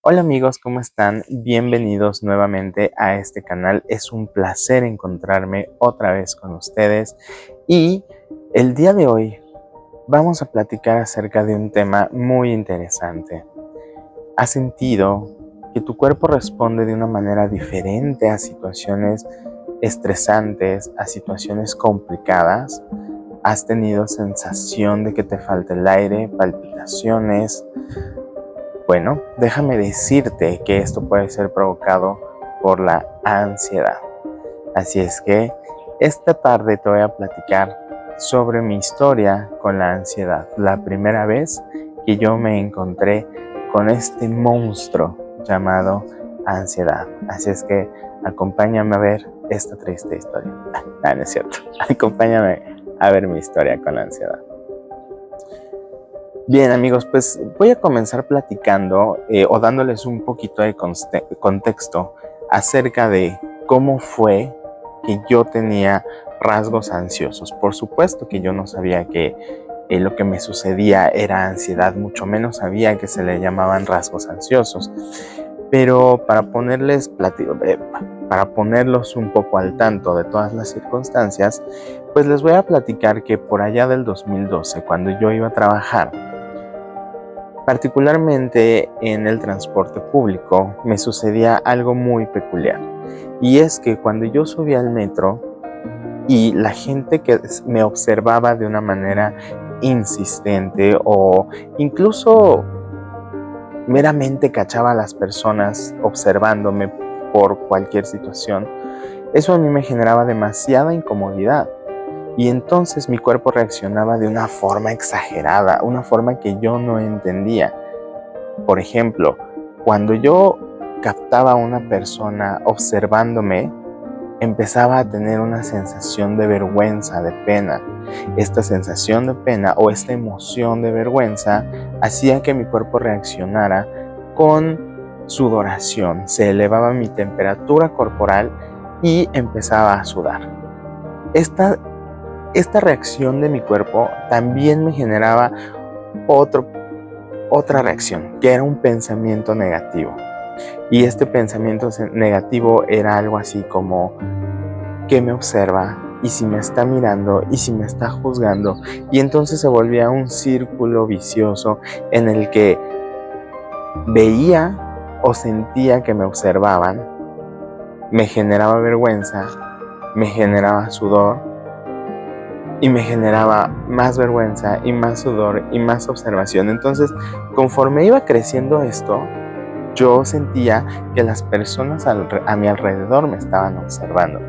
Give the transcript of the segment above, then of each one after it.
Hola amigos, ¿cómo están? Bienvenidos nuevamente a este canal. Es un placer encontrarme otra vez con ustedes y el día de hoy vamos a platicar acerca de un tema muy interesante. ¿Has sentido que tu cuerpo responde de una manera diferente a situaciones estresantes, a situaciones complicadas? ¿Has tenido sensación de que te falta el aire, palpitaciones? Bueno, déjame decirte que esto puede ser provocado por la ansiedad. Así es que esta tarde te voy a platicar sobre mi historia con la ansiedad. La primera vez que yo me encontré con este monstruo llamado ansiedad. Así es que acompáñame a ver esta triste historia. No es cierto. Acompáñame a ver mi historia con la ansiedad. Bien amigos, pues voy a comenzar platicando o dándoles un poquito de contexto acerca de cómo fue que yo tenía rasgos ansiosos. Por supuesto que yo no sabía que lo que me sucedía era ansiedad, mucho menos sabía que se le llamaban rasgos ansiosos. Pero para ponerlos un poco al tanto de todas las circunstancias, pues les voy a platicar que por allá del 2012, cuando yo iba a trabajar, particularmente en el transporte público, me sucedía algo muy peculiar. Y es que cuando yo subía al metro y la gente que me observaba de una manera insistente o incluso meramente cachaba a las personas observándome por cualquier situación, eso a mí me generaba demasiada incomodidad. Y entonces mi cuerpo reaccionaba de una forma exagerada, una forma que yo no entendía. Por ejemplo, cuando yo captaba a una persona observándome, empezaba a tener una sensación de vergüenza, de pena. Esta sensación de pena o esta emoción de vergüenza hacía que mi cuerpo reaccionara con sudoración. Se elevaba mi temperatura corporal y empezaba a sudar. Esta reacción de mi cuerpo también me generaba otra reacción, que era un pensamiento negativo. Y este pensamiento negativo era algo así como: ¿qué me observa? ¿Y si me está mirando? ¿Y si me está juzgando? Y entonces se volvía un círculo vicioso en el que veía o sentía que me observaban, me generaba vergüenza, me generaba sudor, y me generaba más vergüenza y más sudor y más observación. Entonces, conforme iba creciendo esto, yo sentía que las personas a mi alrededor me estaban observando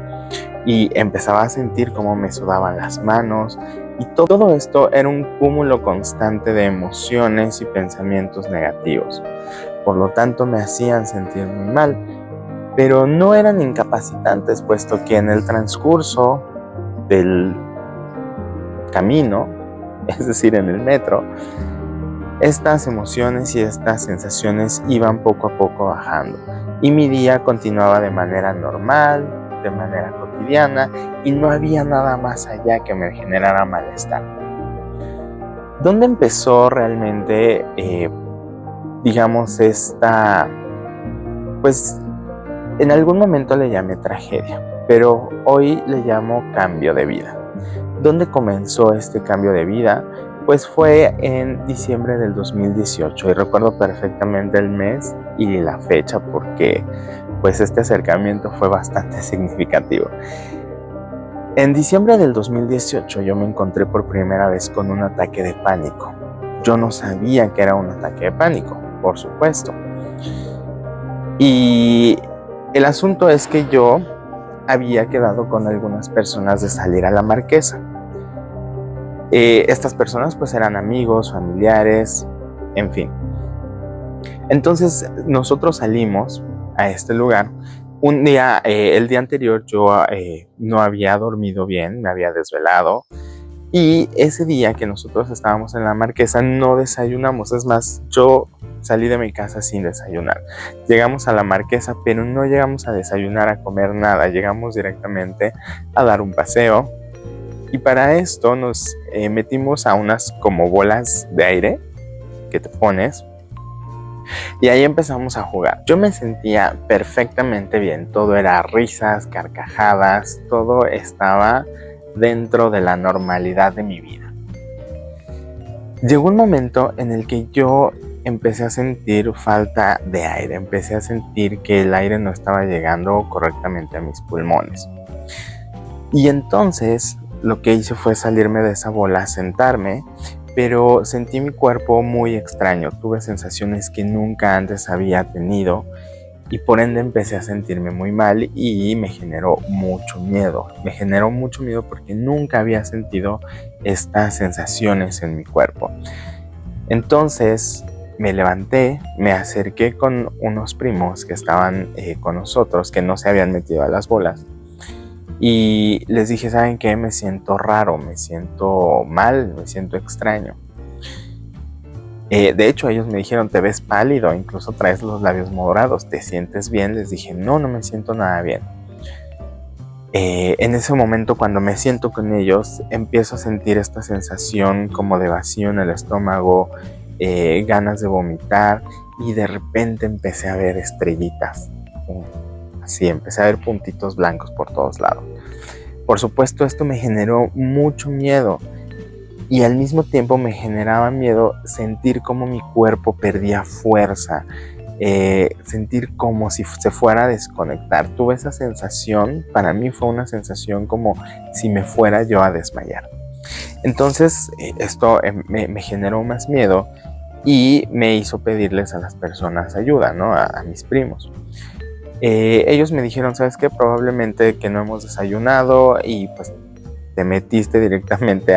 y empezaba a sentir cómo me sudaban las manos, y todo esto era un cúmulo constante de emociones y pensamientos negativos. Por lo tanto, me hacían sentir muy mal, pero no eran incapacitantes, puesto que en el transcurso del camino, es decir, en el metro, estas emociones y estas sensaciones iban poco a poco bajando y mi día continuaba de manera normal, de manera cotidiana, y no había nada más allá que me generara malestar. ¿Dónde empezó realmente, digamos, pues en algún momento le llamé tragedia, pero hoy le llamo cambio de vida? ¿Dónde comenzó este cambio de vida? Pues fue en diciembre del 2018 y recuerdo perfectamente el mes y la fecha porque pues este acercamiento fue bastante significativo. En diciembre del 2018 yo me encontré por primera vez con un ataque de pánico. Yo no sabía que era un ataque de pánico, por supuesto. Y el asunto es que yo había quedado con algunas personas de salir a la Marquesa. Estas personas pues eran amigos, familiares, en fin. Entonces nosotros salimos a este lugar. Un día, el día anterior yo no había dormido bien, me había desvelado. Y ese día que nosotros estábamos en la Marquesa no desayunamos. Es más, yo salí de mi casa sin desayunar. Llegamos a la Marquesa, pero no llegamos a desayunar, a comer nada. Llegamos directamente a dar un paseo. Y para esto nos metimos a unas como bolas de aire que te pones. Y ahí empezamos a jugar. Yo me sentía perfectamente bien. Todo era risas, carcajadas, todo estaba dentro de la normalidad de mi vida. Llegó un momento en el que yo empecé a sentir falta de aire. Empecé a sentir que el aire no estaba llegando correctamente a mis pulmones. Y entonces lo que hice fue salirme de esa bola, sentarme, pero sentí mi cuerpo muy extraño. Tuve sensaciones que nunca antes había tenido y por ende empecé a sentirme muy mal y me generó mucho miedo. Me generó mucho miedo porque nunca había sentido estas sensaciones en mi cuerpo. Entonces me levanté, me acerqué con unos primos que estaban con nosotros, que no se habían metido a las bolas. Y les dije, ¿saben qué? Me siento raro, me siento mal, me siento extraño. De hecho, ellos me dijeron, te ves pálido, incluso traes los labios morados, ¿te sientes bien? Les dije, no me siento nada bien. En ese momento, cuando me siento con ellos, empiezo a sentir esta sensación como de vacío en el estómago, ganas de vomitar, y de repente empecé a ver estrellitas. Así, empecé a ver puntitos blancos por todos lados. Por supuesto, esto me generó mucho miedo y al mismo tiempo me generaba miedo sentir como mi cuerpo perdía fuerza, sentir como si se fuera a desconectar. Tuve esa sensación, para mí fue una sensación como si me fuera yo a desmayar. Entonces, esto me generó más miedo y me hizo pedirles a las personas ayuda, ¿no? A mis primos. Ellos me dijeron, ¿sabes qué? Probablemente que no hemos desayunado y pues te metiste directamente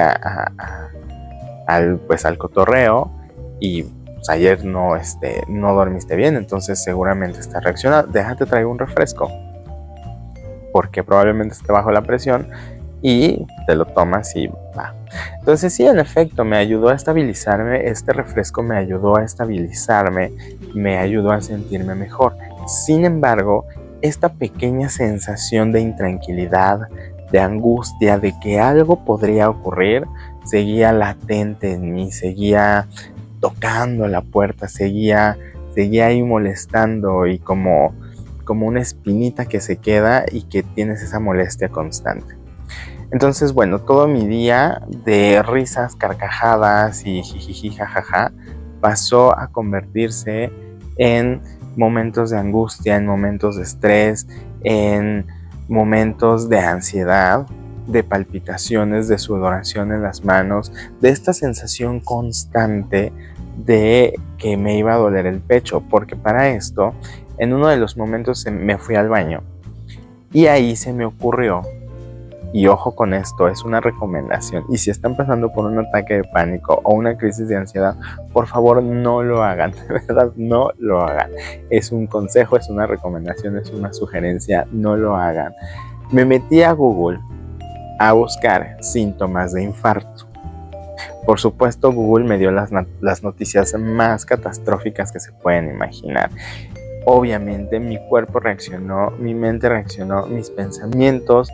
al cotorreo y pues, ayer no dormiste bien, entonces seguramente estás reaccionando. Déjate traigo un refresco porque probablemente esté bajo la presión y te lo tomas y va. Entonces sí, en efecto, me ayudó a estabilizarme. Este refresco me ayudó a estabilizarme, me ayudó a sentirme mejor. Sin embargo, esta pequeña sensación de intranquilidad, de angustia, de que algo podría ocurrir, seguía latente en mí, seguía tocando la puerta, seguía ahí molestando y como una espinita que se queda y que tienes esa molestia constante. Entonces, bueno, todo mi día de risas, carcajadas y jijiji, jajaja, pasó a convertirse en momentos de angustia, en momentos de estrés, en momentos de ansiedad, de palpitaciones, de sudoración en las manos, de esta sensación constante de que me iba a doler el pecho, porque para esto, en uno de los momentos me fui al baño y ahí se me ocurrió. Y ojo con esto, es una recomendación. Y si están pasando por un ataque de pánico o una crisis de ansiedad, por favor no lo hagan. De verdad, no lo hagan. Es un consejo, es una recomendación, es una sugerencia. No lo hagan. Me metí a Google a buscar síntomas de infarto. Por supuesto, Google me dio las noticias más catastróficas que se pueden imaginar. Obviamente mi cuerpo reaccionó, mi mente reaccionó, mis pensamientos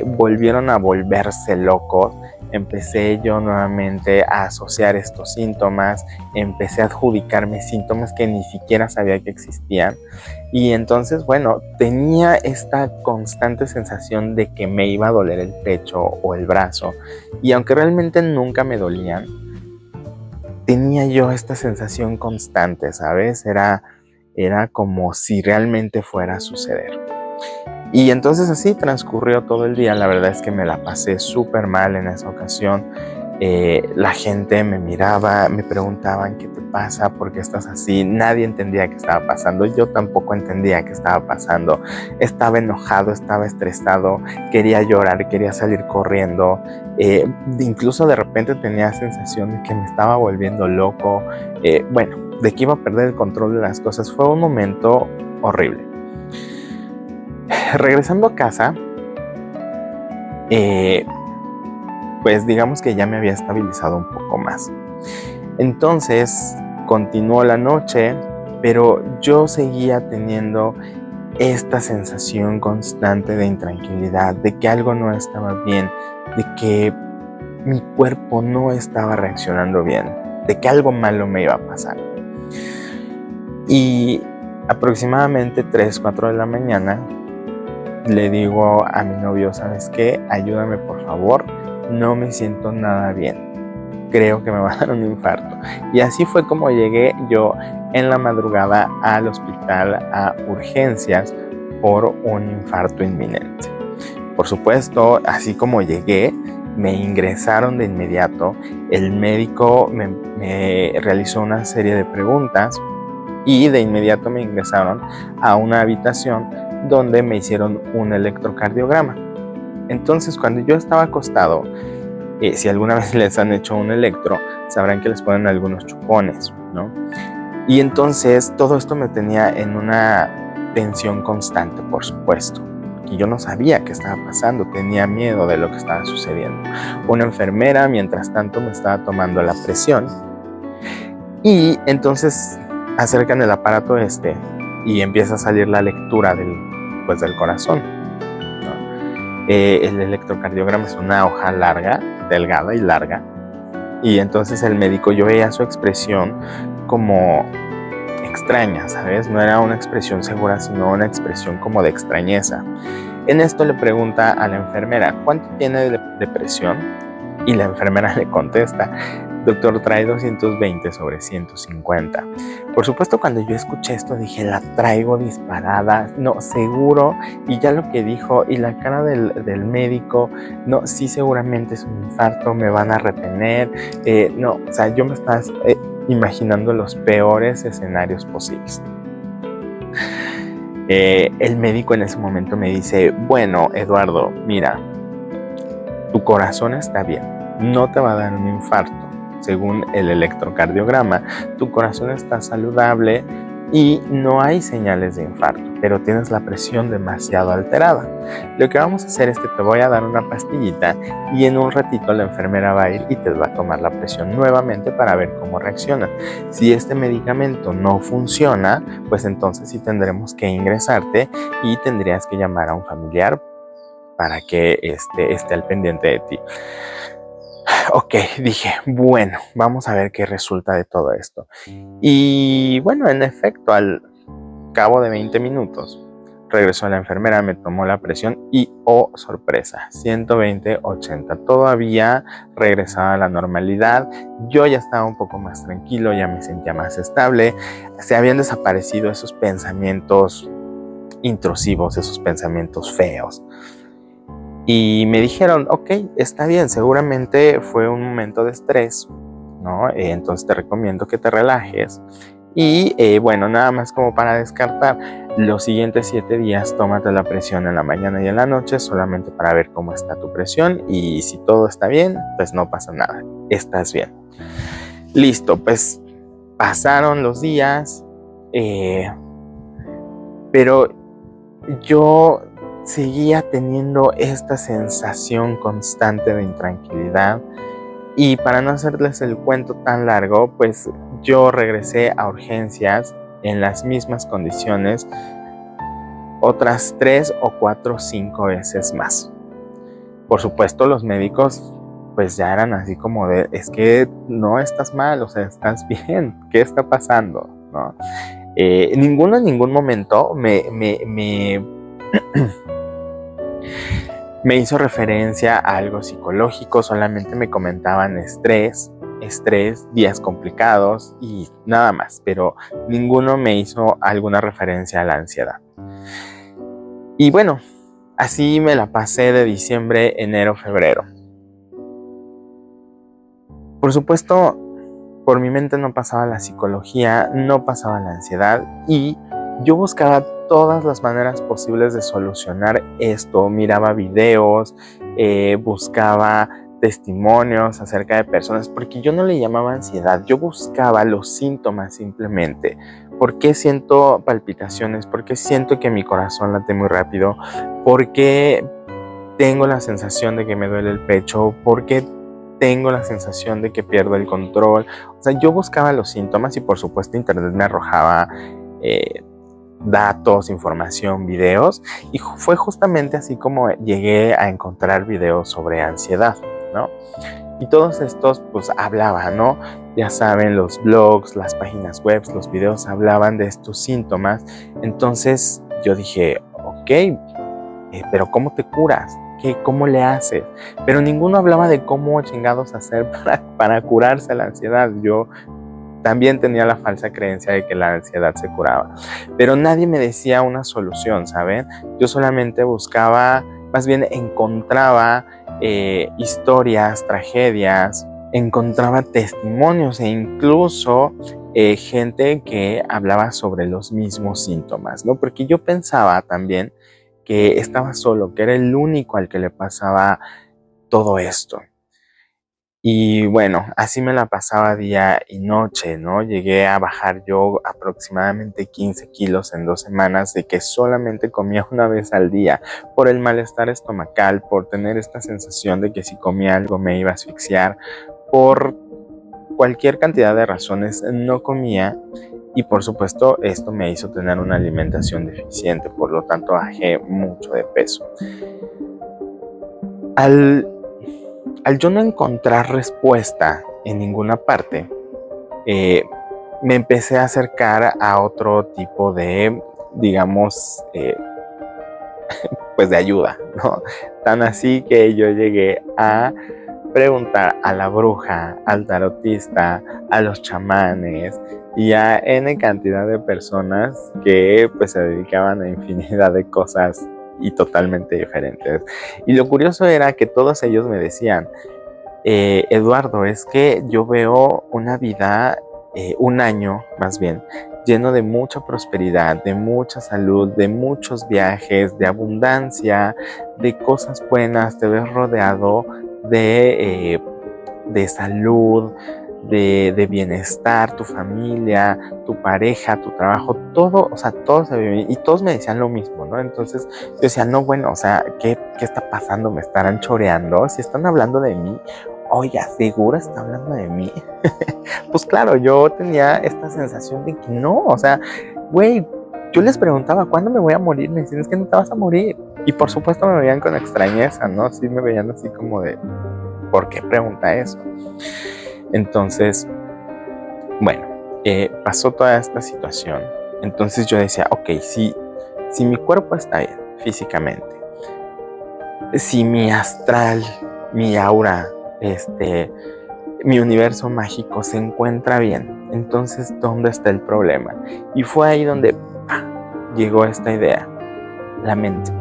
volvieron a volverse locos. Empecé yo nuevamente a asociar estos síntomas, empecé a adjudicarme síntomas que ni siquiera sabía que existían. Y entonces, bueno, tenía esta constante sensación de que me iba a doler el pecho o el brazo. Y aunque realmente nunca me dolían, tenía yo esta sensación constante, ¿sabes? Era como si realmente fuera a suceder. Y entonces así transcurrió todo el día. La verdad es que me la pasé súper mal en esa ocasión. La gente me miraba, me preguntaban qué te pasa, por qué estás así. Nadie entendía qué estaba pasando. Yo tampoco entendía qué estaba pasando. Estaba enojado, estaba estresado, quería llorar, quería salir corriendo. Incluso de repente tenía sensación de que me estaba volviendo loco. Bueno, de que iba a perder el control de las cosas. Fue un momento horrible. Regresando a casa, pues digamos que ya me había estabilizado un poco más. Entonces continuó la noche, pero yo seguía teniendo esta sensación constante de intranquilidad, de que algo no estaba bien, de que mi cuerpo no estaba reaccionando bien, de que algo malo me iba a pasar. Y aproximadamente 3, 4 de la mañana le digo a mi novio, ¿sabes qué? Ayúdame por favor, no me siento nada bien, creo que me va a dar un infarto. Y así fue como llegué yo en la madrugada al hospital a urgencias por un infarto inminente. Por supuesto, así como llegué, me ingresaron de inmediato. El médico me realizó una serie de preguntas y de inmediato me ingresaron a una habitación donde me hicieron un electrocardiograma. Entonces, cuando yo estaba acostado, si alguna vez les han hecho un electro, sabrán que les ponen algunos chupones, ¿no? Y entonces todo esto me tenía en una tensión constante, por supuesto. Y yo no sabía qué estaba pasando, tenía miedo de lo que estaba sucediendo. Una enfermera, mientras tanto, me estaba tomando la presión. Y entonces acercan el aparato y empieza a salir la lectura del corazón, ¿no? El electrocardiograma es una hoja larga, delgada y larga. Y entonces el médico, yo veía su expresión como extraña, ¿sabes? No era una expresión segura, sino una expresión como de extrañeza. En esto le pregunta a la enfermera, ¿cuánto tiene de presión? Y la enfermera le contesta, doctor, trae 220/150. Por supuesto, cuando yo escuché esto dije, la traigo disparada, no, seguro. Y ya lo que dijo, y la cara del médico, no, sí, seguramente es un infarto, me van a retener. No, o sea, yo me estaba imaginando los peores escenarios posibles. El médico en ese momento me dice, bueno, Eduardo, mira, tu corazón está bien, no te va a dar un infarto. Según el electrocardiograma, tu corazón está saludable y no hay señales de infarto, pero tienes la presión demasiado alterada. Lo que vamos a hacer es que te voy a dar una pastillita y en un ratito la enfermera va a ir y te va a tomar la presión nuevamente para ver cómo reacciona. Si este medicamento no funciona, pues entonces sí tendremos que ingresarte y tendrías que llamar a un familiar para que esté al pendiente de ti. Ok, dije, bueno, vamos a ver qué resulta de todo esto. Y bueno, en efecto, al cabo de 20 minutos, regresó la enfermera, me tomó la presión y, oh, sorpresa, 120/80. Todavía regresaba a la normalidad. Yo ya estaba un poco más tranquilo, ya me sentía más estable. Se habían desaparecido esos pensamientos intrusivos, esos pensamientos feos. Y me dijeron, ok, está bien, seguramente fue un momento de estrés, ¿no? Entonces te recomiendo que te relajes. Y bueno, nada más como para descartar, los siguientes 7 días tómate la presión en la mañana y en la noche solamente para ver cómo está tu presión y si todo está bien, pues no pasa nada, estás bien. Listo, pues pasaron los días, pero yo seguía teniendo esta sensación constante de intranquilidad. Y para no hacerles el cuento tan largo, pues yo regresé a urgencias en las mismas condiciones otras 3 o 4 o 5 veces más. Por supuesto, los médicos pues ya eran así como de, es que no estás mal, o sea, estás bien, ¿qué está pasando? ¿No? Ninguno en ningún momento me hizo referencia a algo psicológico, solamente me comentaban estrés, días complicados y nada más, pero ninguno me hizo alguna referencia a la ansiedad. Y bueno, así me la pasé de diciembre, enero, febrero. Por supuesto, por mi mente no pasaba la psicología, no pasaba la ansiedad y yo buscaba todas las maneras posibles de solucionar esto. Miraba videos, buscaba testimonios acerca de personas, porque yo no le llamaba ansiedad, yo buscaba los síntomas simplemente. ¿Por qué siento palpitaciones? ¿Por qué siento que mi corazón late muy rápido? ¿Por qué tengo la sensación de que me duele el pecho? ¿Por qué tengo la sensación de que pierdo el control? O sea, yo buscaba los síntomas y por supuesto internet me arrojaba datos, información, videos, y fue justamente así como llegué a encontrar videos sobre ansiedad, ¿no? Y todos estos pues hablaban, ¿no? Ya saben, los blogs, las páginas web, los videos hablaban de estos síntomas. Entonces yo dije, ok, pero ¿cómo te curas? ¿Cómo le haces? Pero ninguno hablaba de cómo chingados hacer para curarse la ansiedad. Yo también tenía la falsa creencia de que la ansiedad se curaba. Pero nadie me decía una solución, ¿saben? Yo solamente buscaba, más bien encontraba historias, tragedias, encontraba testimonios e incluso gente que hablaba sobre los mismos síntomas, ¿no? Porque yo pensaba también que estaba solo, que era el único al que le pasaba todo esto. Y bueno, así me la pasaba día y noche, ¿no? Llegué a bajar yo aproximadamente 15 kilos en 2 semanas de que solamente comía una vez al día por el malestar estomacal, por tener esta sensación de que si comía algo me iba a asfixiar, por cualquier cantidad de razones no comía y por supuesto esto me hizo tener una alimentación deficiente, por lo tanto bajé mucho de peso. Al yo no encontrar respuesta en ninguna parte, me empecé a acercar a otro tipo de, digamos, pues de ayuda, ¿no? Tan así que yo llegué a preguntar a la bruja, al tarotista, a los chamanes y a N cantidad de personas que pues se dedicaban a infinidad de cosas y totalmente diferentes. Y lo curioso era que todos ellos me decían, Eduardo, es que yo veo una vida, un año más bien, lleno de mucha prosperidad, de mucha salud, de muchos viajes, de abundancia, de cosas buenas, te ves rodeado de salud, de bienestar, tu familia, tu pareja, tu trabajo, todo, o sea, todo se ve bien. Y todos me decían lo mismo, ¿no? Entonces yo decía, no, bueno, o sea, ¿qué está pasando? ¿Me estarán choreando? Si están hablando de mí, oiga, ¿seguro está hablando de mí? Pues claro, yo tenía esta sensación de que no, o sea, güey, yo les preguntaba, ¿cuándo me voy a morir? Me decían, es que no te vas a morir. Y por supuesto me veían con extrañeza, ¿no? Sí me veían así como de, ¿por qué pregunta eso? Entonces, bueno, pasó toda esta situación. Entonces yo decía, ok, si mi cuerpo está bien físicamente, si mi astral, mi aura, mi universo mágico se encuentra bien, entonces ¿dónde está el problema? Y fue ahí donde llegó esta idea, la mente.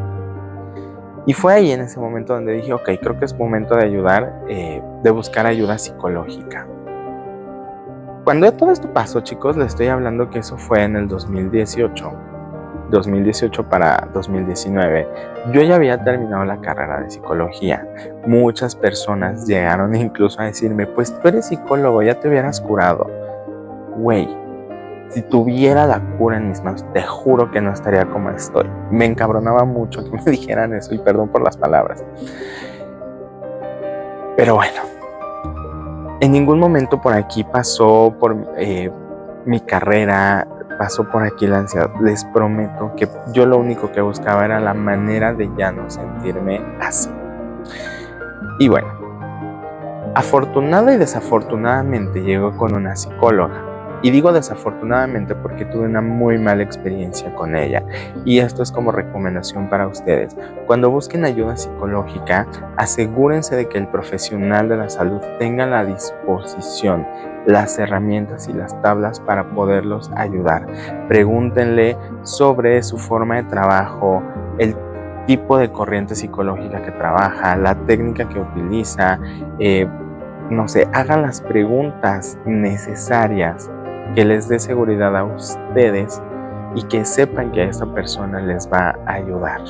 Y fue ahí en ese momento donde dije, ok, creo que es momento de ayudar, de buscar ayuda psicológica. Cuando todo esto pasó, chicos, les estoy hablando que eso fue en el 2018 para 2019, yo ya había terminado la carrera de psicología. Muchas personas llegaron incluso a decirme, pues tú eres psicólogo, ya te hubieras curado. Güey, si tuviera la cura en mis manos, te juro que no estaría como estoy. Me encabronaba mucho que me dijeran eso y perdón por las palabras. Pero bueno, en ningún momento por aquí pasó por mi carrera, pasó por aquí la ansiedad. Les prometo que yo lo único que buscaba era la manera de ya no sentirme así. Y bueno, afortunada y desafortunadamente llegó con una psicóloga. Y digo desafortunadamente porque tuve una muy mala experiencia con ella. Y esto es como recomendación para ustedes. Cuando busquen ayuda psicológica, asegúrense de que el profesional de la salud tenga a la disposición las herramientas y las tablas para poderlos ayudar. Pregúntenle sobre su forma de trabajo, el tipo de corriente psicológica que trabaja, la técnica que utiliza, no sé, hagan las preguntas necesarias que les dé seguridad a ustedes y que sepan que esta persona les va a ayudar,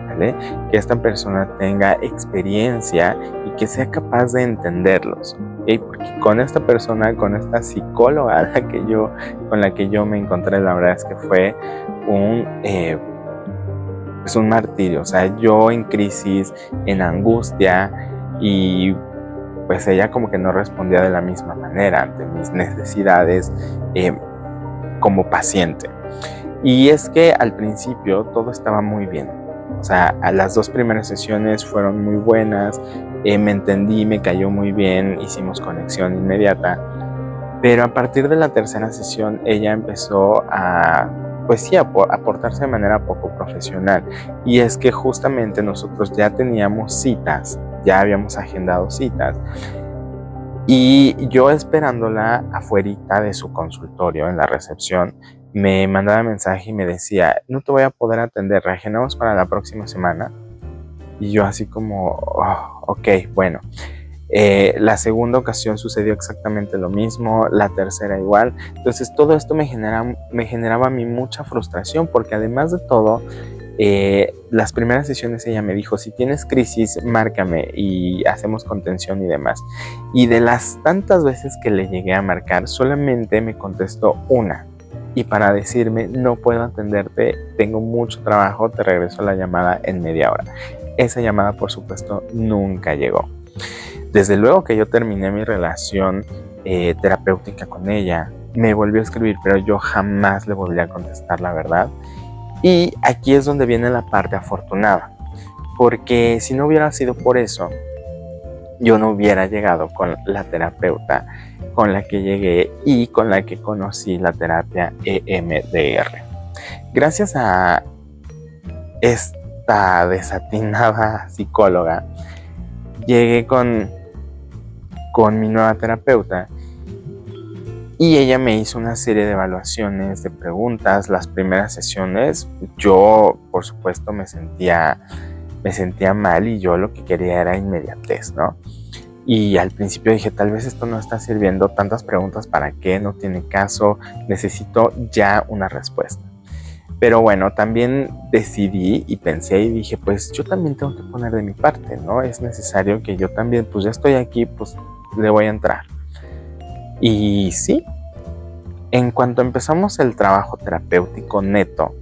¿vale? Que esta persona tenga experiencia y que sea capaz de entenderlos, ¿ok? Porque con esta persona, con esta psicóloga con la que yo me encontré, la verdad es que fue un martirio, o sea, yo en crisis, en angustia y pues ella como que no respondía de la misma manera ante mis necesidades como paciente. Y es que al principio todo estaba muy bien. O sea, a las 2 primeras sesiones fueron muy buenas, me entendí, me cayó muy bien, hicimos conexión inmediata. Pero a partir de la tercera sesión ella empezó a, pues sí, a portarse de manera poco profesional. Y es que justamente nosotros ya teníamos citas, ya habíamos agendado citas. Y yo esperándola afuerita de su consultorio, en la recepción, me mandaba mensaje y me decía, no te voy a poder atender, reagendamos para la próxima semana. Y yo así como, oh, ok, bueno. La segunda ocasión sucedió exactamente lo mismo, la tercera igual. Entonces todo esto me generaba a mí mucha frustración, porque además de todo, las primeras sesiones ella me dijo, si tienes crisis, márcame y hacemos contención y demás. Y de las tantas veces que le llegué a marcar, solamente me contestó una. Y para decirme, no puedo atenderte, tengo mucho trabajo, te regreso la llamada en media hora. Esa llamada, por supuesto, nunca llegó. Desde luego que yo terminé mi relación terapéutica con ella, me volvió a escribir, pero yo jamás le volví a contestar, la verdad. Y aquí es donde viene la parte afortunada, porque si no hubiera sido por eso, yo no hubiera llegado con la terapeuta con la que llegué y con la que conocí la terapia EMDR. Gracias a esta desatinada psicóloga, llegué con mi nueva terapeuta y ella me hizo una serie de evaluaciones, de preguntas. Las primeras sesiones yo, por supuesto, me sentía mal y yo lo que quería era inmediatez, ¿no? Y al principio dije, tal vez esto no está sirviendo, tantas preguntas para qué, no tiene caso, necesito ya una respuesta. Pero bueno, también decidí y pensé y dije, pues yo también tengo que poner de mi parte, ¿no? Es necesario que yo también, pues ya estoy aquí, pues le voy a entrar. Y sí, en cuanto empezamos el trabajo terapéutico neto,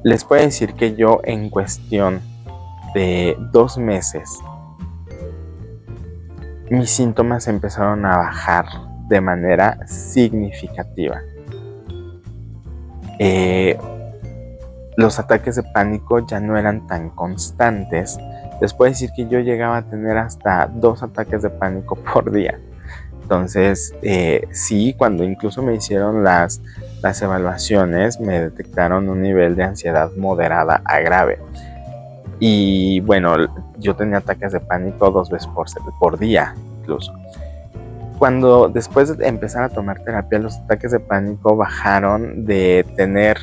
les puedo decir que yo en cuestión de 2 meses, mis síntomas empezaron a bajar de manera significativa. Los ataques de pánico ya no eran tan constantes. Les puedo decir que yo llegaba a tener hasta 2 ataques de pánico por día. Entonces, sí, cuando incluso me hicieron las evaluaciones, me detectaron un nivel de ansiedad moderada a grave. Y bueno, yo tenía ataques de pánico 2 veces por día, incluso. Cuando después de empezar a tomar terapia, los ataques de pánico bajaron de tener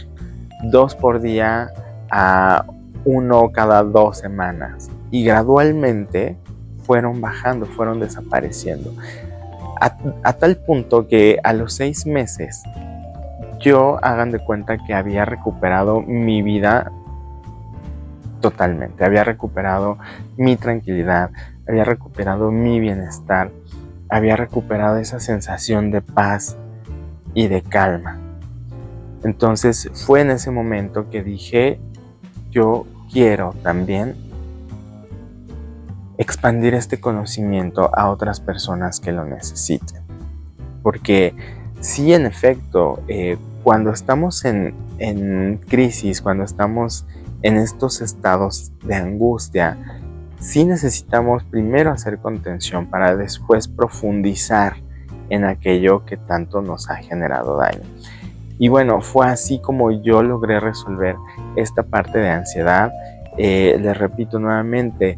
2 por día a 1 cada 2 semanas. Y gradualmente fueron bajando, fueron desapareciendo. A tal punto que a los 6 meses yo, hagan de cuenta que había recuperado mi vida totalmente, había recuperado mi tranquilidad, había recuperado mi bienestar, había recuperado esa sensación de paz y de calma. Entonces fue en ese momento que dije, yo quiero también expandir este conocimiento a otras personas que lo necesiten. Porque sí, en efecto, cuando estamos en crisis, cuando estamos en estos estados de angustia, sí necesitamos primero hacer contención para después profundizar en aquello que tanto nos ha generado daño. Y bueno, fue así como yo logré resolver esta parte de ansiedad. Les repito nuevamente,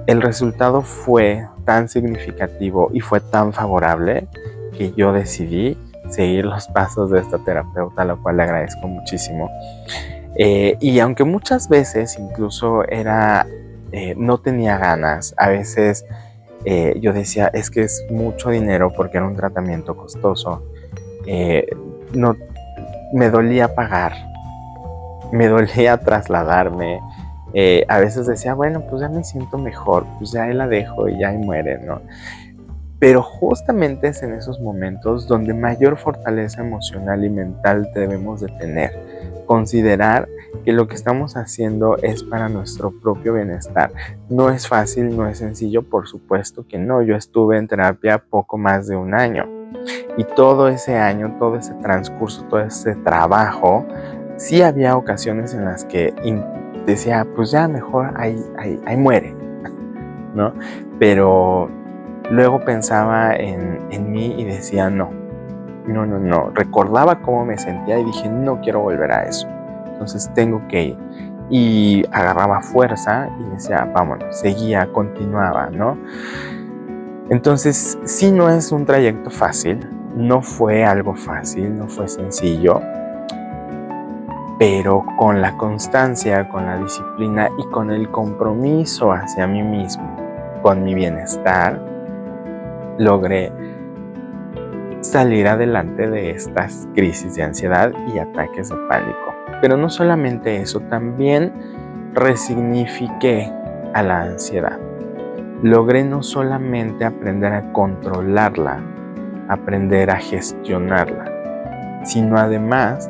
el resultado fue tan significativo y fue tan favorable que yo decidí seguir los pasos de esta terapeuta, lo cual le agradezco muchísimo. Y aunque muchas veces incluso no tenía ganas, a veces yo decía, es que es mucho dinero porque era un tratamiento costoso, no, me dolía pagar, me dolía trasladarme. A veces decía, bueno, pues ya me siento mejor, pues ya ahí la dejo y ya ahí muere, ¿no? Pero justamente es en esos momentos donde mayor fortaleza emocional y mental debemos de tener. Considerar que lo que estamos haciendo es para nuestro propio bienestar. No es fácil, no es sencillo, por supuesto que no. Yo estuve en terapia poco más de 1 año. Y todo ese año, todo ese transcurso, todo ese trabajo, sí había ocasiones en las que decía, pues ya mejor ahí muere, ¿no? Pero luego pensaba en mí y decía, no. Recordaba cómo me sentía y dije, no quiero volver a eso. Entonces tengo que ir. Y agarraba fuerza y decía, vámonos, seguía, continuaba, ¿no? Entonces, sí, no es un trayecto fácil, no fue algo fácil, no fue sencillo, pero con la constancia, con la disciplina y con el compromiso hacia mí mismo, con mi bienestar, logré salir adelante de estas crisis de ansiedad y ataques de pánico. Pero no solamente eso, también resignifiqué a la ansiedad. Logré no solamente aprender a controlarla, aprender a gestionarla, sino además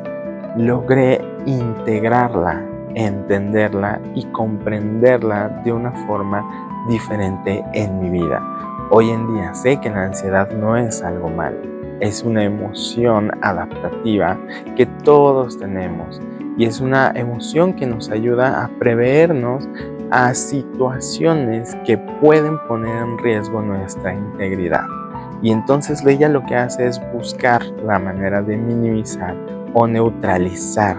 logré integrarla, entenderla y comprenderla de una forma diferente en mi vida. Hoy en día sé que la ansiedad no es algo malo, es una emoción adaptativa que todos tenemos y es una emoción que nos ayuda a prevernos a situaciones que pueden poner en riesgo nuestra integridad. Y entonces ella lo que hace es buscar la manera de minimizar o neutralizar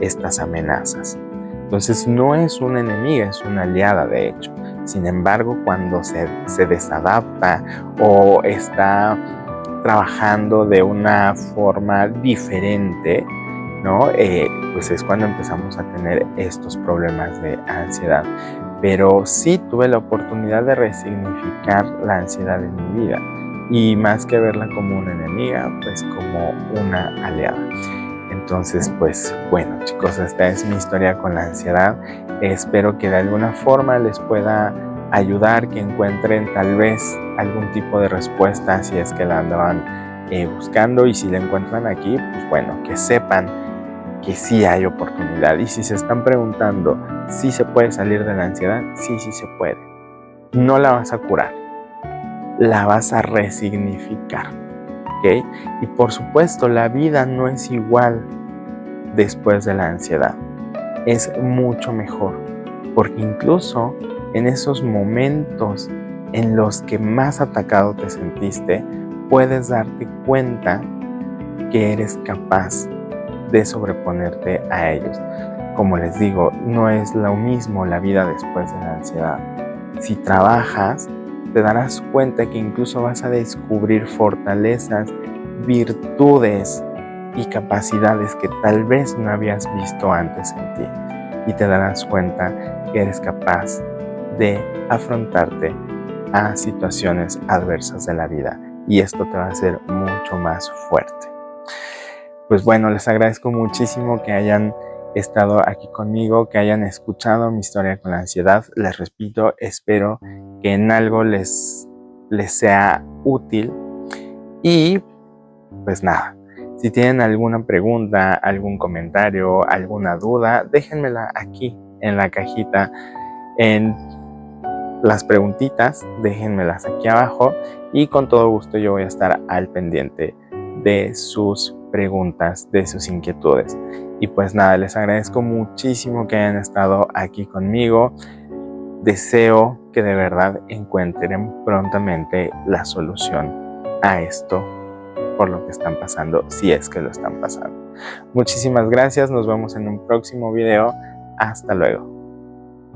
estas amenazas. Entonces no es una enemiga, es una aliada de hecho. Sin embargo, cuando se desadapta o está trabajando de una forma diferente, ¿no? Pues es cuando empezamos a tener estos problemas de ansiedad. Pero sí tuve la oportunidad de resignificar la ansiedad en mi vida y más que verla como una enemiga, pues como una aliada. Entonces, pues bueno, chicos, esta es mi historia con la ansiedad. Espero que de alguna forma les pueda ayudar, que encuentren tal vez algún tipo de respuesta si es que la andaban buscando, y si la encuentran aquí, pues bueno, que sepan que sí hay oportunidad. Y si se están preguntando si se puede salir de la ansiedad, sí se puede. No la vas a curar, la vas a resignificar, ¿ok? Y por supuesto, la vida no es igual después de la ansiedad. Es mucho mejor, porque incluso en esos momentos en los que más atacado te sentiste, puedes darte cuenta que eres capaz de sobreponerte a ellos. Como les digo, no es lo mismo la vida después de la ansiedad. Si trabajas, te darás cuenta que incluso vas a descubrir fortalezas, virtudes y capacidades que tal vez no habías visto antes en ti. Y te darás cuenta que eres capaz de afrontarte a situaciones adversas de la vida. Y esto te va a hacer mucho más fuerte. Pues bueno, les agradezco muchísimo que hayan estado aquí conmigo, que hayan escuchado mi historia con la ansiedad. Les repito, espero que en algo les sea útil. Y pues nada, si tienen alguna pregunta, algún comentario, alguna duda, déjenmela aquí en la cajita, en las preguntitas, déjenmelas aquí abajo y con todo gusto yo voy a estar al pendiente de sus preguntas, de sus inquietudes. Y pues nada, les agradezco muchísimo que hayan estado aquí conmigo. Deseo que de verdad encuentren prontamente la solución a esto por lo que están pasando, si es que lo están pasando. Muchísimas gracias, nos vemos en un próximo video. Hasta luego.